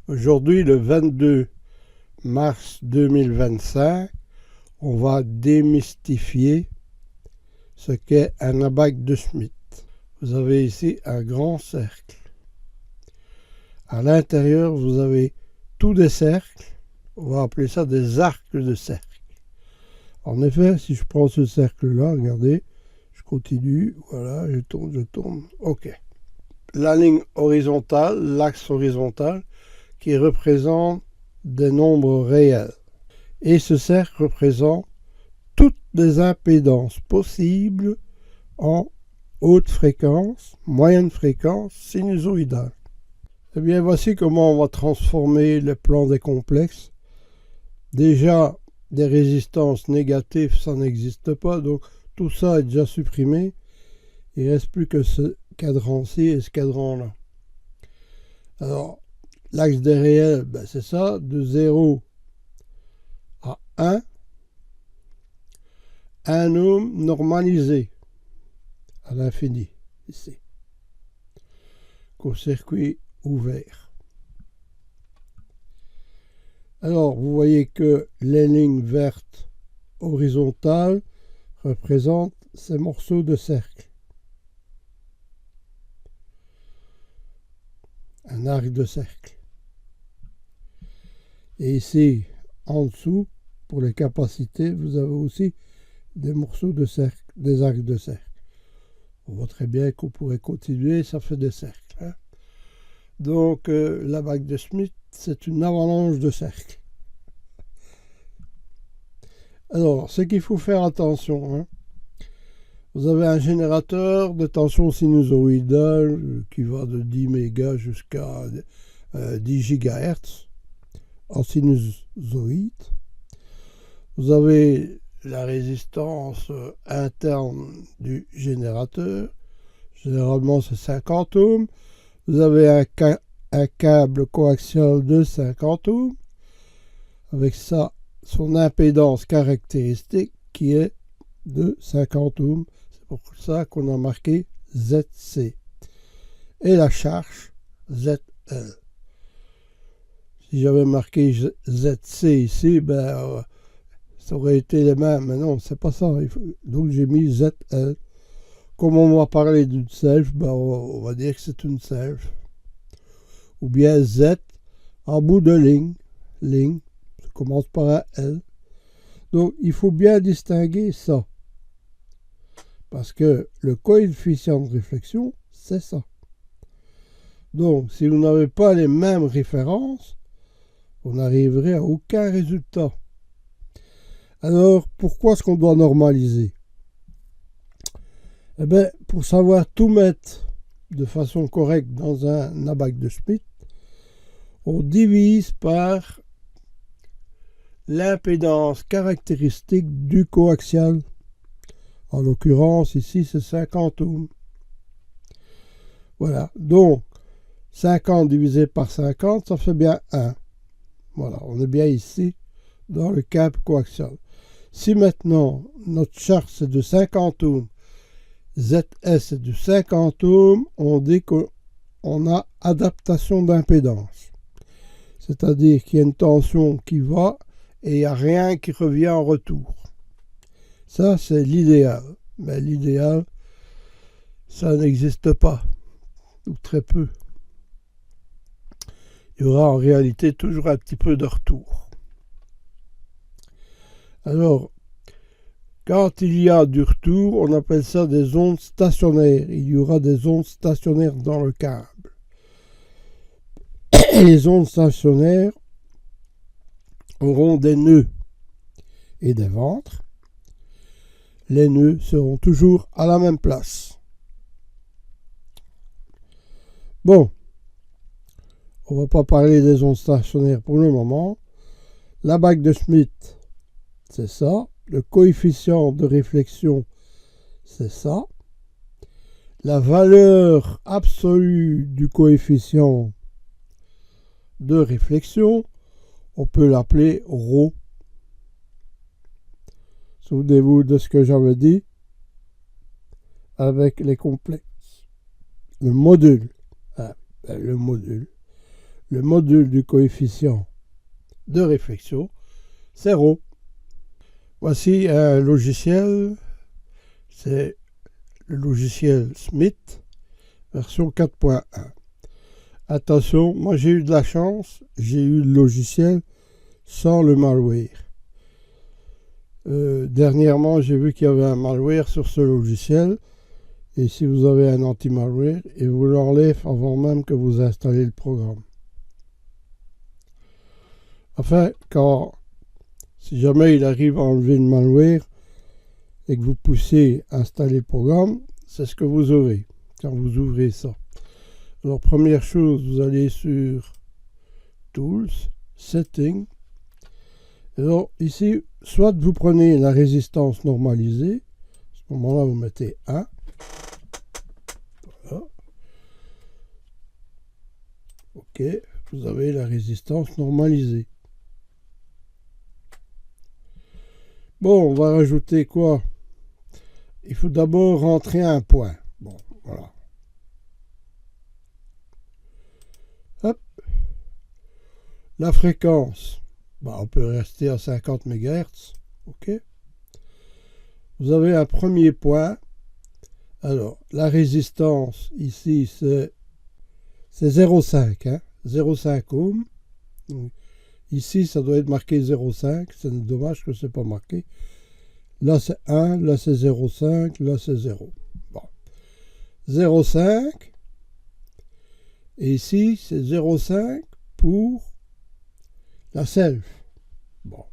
Aujourd'hui, le 22 mars 2025, on va démystifier ce qu'est un abaque de Schmitt. Vous avez ici un grand cercle. À l'intérieur, vous avez tous des cercles. On va appeler ça des arcs de cercle. En effet, si je prends ce cercle-là, regardez, je continue, voilà, je tourne, ok. La ligne horizontale, l'axe horizontal, qui représente des nombres réels. Et ce cercle représente toutes les impédances possibles en haute fréquence, moyenne fréquence, sinusoïdale. Eh bien, voici comment on va transformer le plan des complexes. Déjà, des résistances négatives, ça n'existe pas, donc tout ça est déjà supprimé. Il ne reste plus que ce cadran-ci et ce cadran-là. Alors, l'axe des réels, ben c'est ça, de 0 à 1. Un ohm normalisé à l'infini, ici. Court-circuit ouvert. Alors, vous voyez que les lignes vertes horizontales représentent ces morceaux de cercle. Un arc de cercle. Et ici, en dessous, pour les capacités, vous avez aussi des morceaux de cercle, des arcs de cercle. On voit très bien qu'on pourrait continuer, ça fait des cercles. Hein. Donc, l'abaque de Schmitt, c'est une avalanche de cercles. Alors, ce qu'il faut faire attention, hein. Vous avez un générateur de tension sinusoïdale qui va de 10 mégas jusqu'à 10 GHz en sinusoïde. Vous avez la résistance interne du générateur. Généralement, c'est 50 ohms. Vous avez un câble coaxial de 50 ohms. Avec ça, son impédance caractéristique qui est de 50 ohms. C'est pour ça qu'on a marqué ZC. Et la charge ZL. Si j'avais marqué ZC ici, ben, ça aurait été les mêmes. Mais non, c'est pas ça. Donc j'ai mis ZL. Comme on va parler d'une self, ben, on va dire que c'est une self. Ou bien Z en bout de ligne. Ligne. Ça commence par un L. Donc il faut bien distinguer ça. Parce que le coefficient de réflexion, c'est ça. Donc, si vous n'avez pas les mêmes références, vous n'arriverez à aucun résultat. Alors, pourquoi est-ce qu'on doit normaliser? Eh bien, pour savoir tout mettre de façon correcte dans un abaque de Schmitt, on divise par l'impédance caractéristique du coaxial. En l'occurrence, ici, c'est 50 ohms. Voilà. Donc, 50 divisé par 50, ça fait bien 1. Voilà, on est bien ici dans le câble coaxial. Si maintenant, notre charge c'est de 50 ohms, ZS est de 50 ohms, on dit qu'on a adaptation d'impédance. C'est-à-dire qu'il y a une tension qui va et il n'y a rien qui revient en retour. Ça, c'est l'idéal. Mais l'idéal, ça n'existe pas, ou très peu. Il y aura en réalité toujours un petit peu de retour. Alors, quand il y a du retour, on appelle ça des ondes stationnaires. Il y aura des ondes stationnaires dans le câble. Et les ondes stationnaires auront des nœuds et des ventres. Les nœuds seront toujours à la même place. Bon, on ne va pas parler des ondes stationnaires pour le moment. L'abaque de Schmitt, c'est ça. Le coefficient de réflexion, c'est ça. La valeur absolue du coefficient de réflexion, on peut l'appeler ρ. Souvenez-vous de ce que j'avais dit avec les complexes. Le module. Le module. le module du coefficient de réflexion, 0. Voici un logiciel, c'est le logiciel Smith, version 4.1. Attention, moi j'ai eu de la chance, j'ai eu le logiciel sans le malware. Dernièrement, j'ai vu qu'il y avait un malware sur ce logiciel. Et si vous avez un anti-malware, il vous l'enlève avant même que vous installez le programme. Enfin, si jamais il arrive à enlever le malware et que vous poussez installer le programme, c'est ce que vous aurez quand vous ouvrez ça. Alors, première chose, vous allez sur Tools, Settings. Alors, ici, soit vous prenez la résistance normalisée. À ce moment-là, vous mettez 1. Voilà. OK, vous avez la résistance normalisée. Bon, on va rajouter quoi? Il faut d'abord rentrer un point. Bon, voilà. Hop. La fréquence. On peut rester à 50 MHz. OK. Vous avez un premier point. Alors, la résistance, ici, c'est 0,5. Hein, 0,5 ohms. Donc, ici, ça doit être marqué 0,5. C'est dommage que ce n'est pas marqué. Là, c'est 1. Là, c'est 0,5. Là, c'est 0. Bon. 0,5. Et ici, c'est 0,5 pour la self. Bon.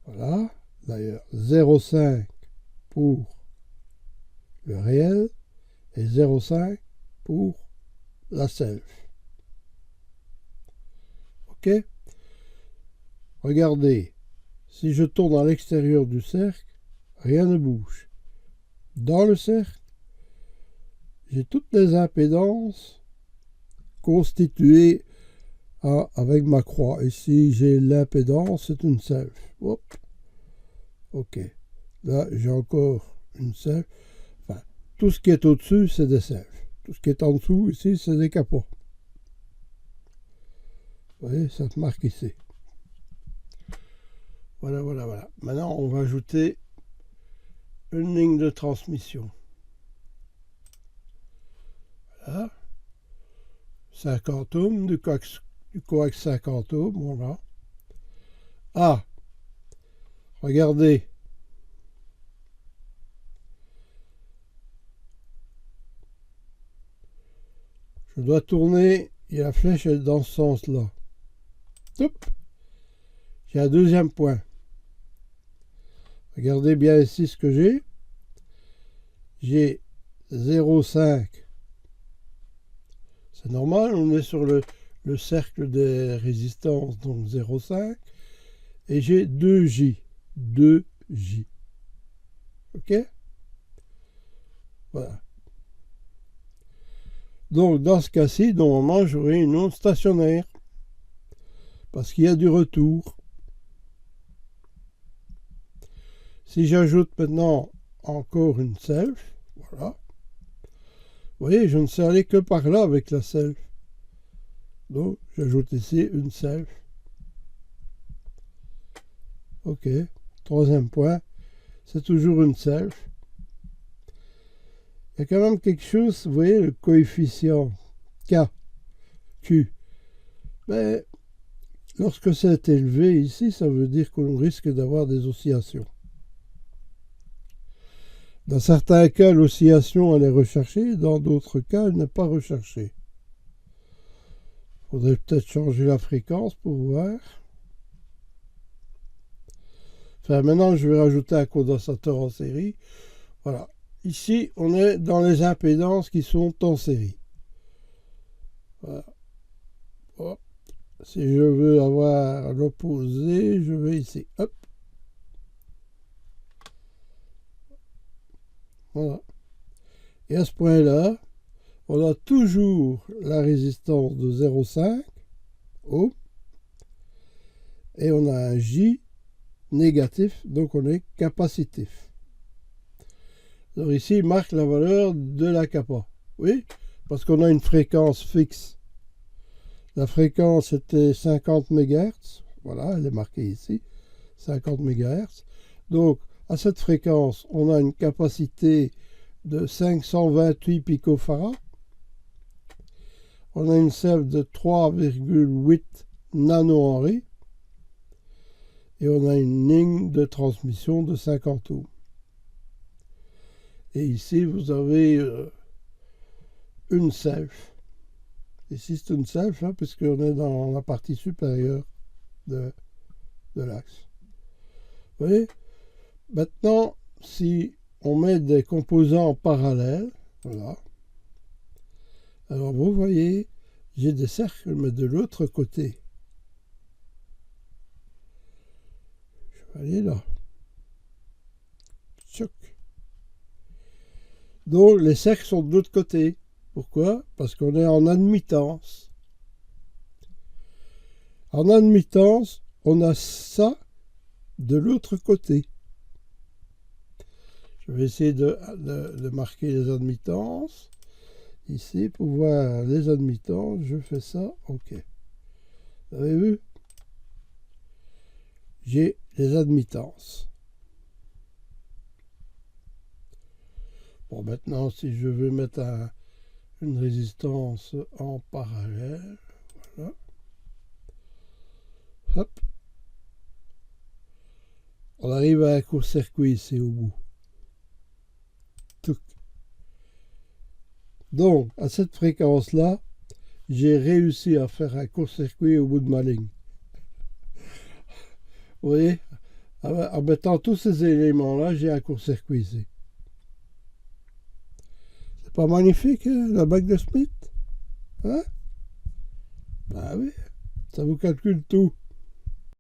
Voilà. D'ailleurs, 0,5 pour le réel et 0,5 pour la self. OK? Regardez. Si je tourne à l'extérieur du cercle, rien ne bouge. Dans le cercle, j'ai toutes les impédances constituées avec ma croix. Ici, j'ai l'impédance, c'est une self. Hop. OK. Là, j'ai encore une self. Enfin, tout ce qui est au-dessus, c'est des selfs. Tout ce qui est en dessous, ici, c'est des capots. Vous voyez, ça te marque ici. Voilà, voilà, voilà. Maintenant, on va ajouter une ligne de transmission. Voilà. 50 ohms, du coax 50 ohms, voilà. Ah, regardez. Je dois tourner et la flèche est dans ce sens-là. Hop. J'ai un deuxième point. Regardez bien ici ce que j'ai. J'ai 0,5. C'est normal, on est sur le cercle des résistances, donc 0,5. Et j'ai 2J. 2J. OK? Voilà. Donc, dans ce cas-ci, normalement, j'aurai une onde stationnaire. Parce qu'il y a du retour. Si j'ajoute maintenant encore une self, voilà. Vous voyez, je ne sais aller que par là avec la self. Donc, j'ajoute ici une self. OK. Troisième point, c'est toujours une self. Il y a quand même quelque chose, vous voyez, le coefficient K, Q. Mais lorsque c'est élevé ici, ça veut dire qu'on risque d'avoir des oscillations. Dans certains cas, l'oscillation, elle est recherchée. Dans d'autres cas, elle n'est pas recherchée. Il faudrait peut-être changer la fréquence pour voir. Enfin, maintenant, je vais rajouter un condensateur en série. Voilà. Ici, on est dans les impédances qui sont en série. Voilà. Hop. Si je veux avoir l'opposé, je vais ici. Hop. Voilà. Et à ce point-là, on a toujours la résistance de 0,5 ohm. Et on a un J négatif, donc on est capacitif. Alors ici, il marque la valeur de la kappa. Oui, parce qu'on a une fréquence fixe. La fréquence était 50 MHz. Voilà, elle est marquée ici. 50 MHz. Donc, à cette fréquence, on a une capacité de 528 picofarads. On a une sève de 3,8 nanohenry. Et on a une ligne de transmission de 50 ohms. Et ici, vous avez une sève. Ici, c'est une sève, hein, puisqu'on est dans la partie supérieure de l'axe. Vous voyez? Maintenant, si on met des composants en parallèle, voilà. Alors, vous voyez, j'ai des cercles, mais de l'autre côté. Je vais aller là. Tchouk. Donc, les cercles sont de l'autre côté. Pourquoi? Parce qu'on est en admittance. En admittance, on a ça de l'autre côté. Je vais essayer de marquer les admittances. Ici, pour voir les admittances, je fais ça. OK. Vous avez vu? J'ai les admittances. Bon, maintenant, si je veux mettre une résistance en parallèle, voilà. Hop. On arrive à un court-circuit ici au bout. Touc. Donc, à cette fréquence-là, j'ai réussi à faire un court-circuit au bout de ma ligne. Vous voyez? En mettant tous ces éléments-là, j'ai un court-circuit ici. C'est pas magnifique, hein, la bague de Smith? Hein? Ben oui, ça vous calcule tout.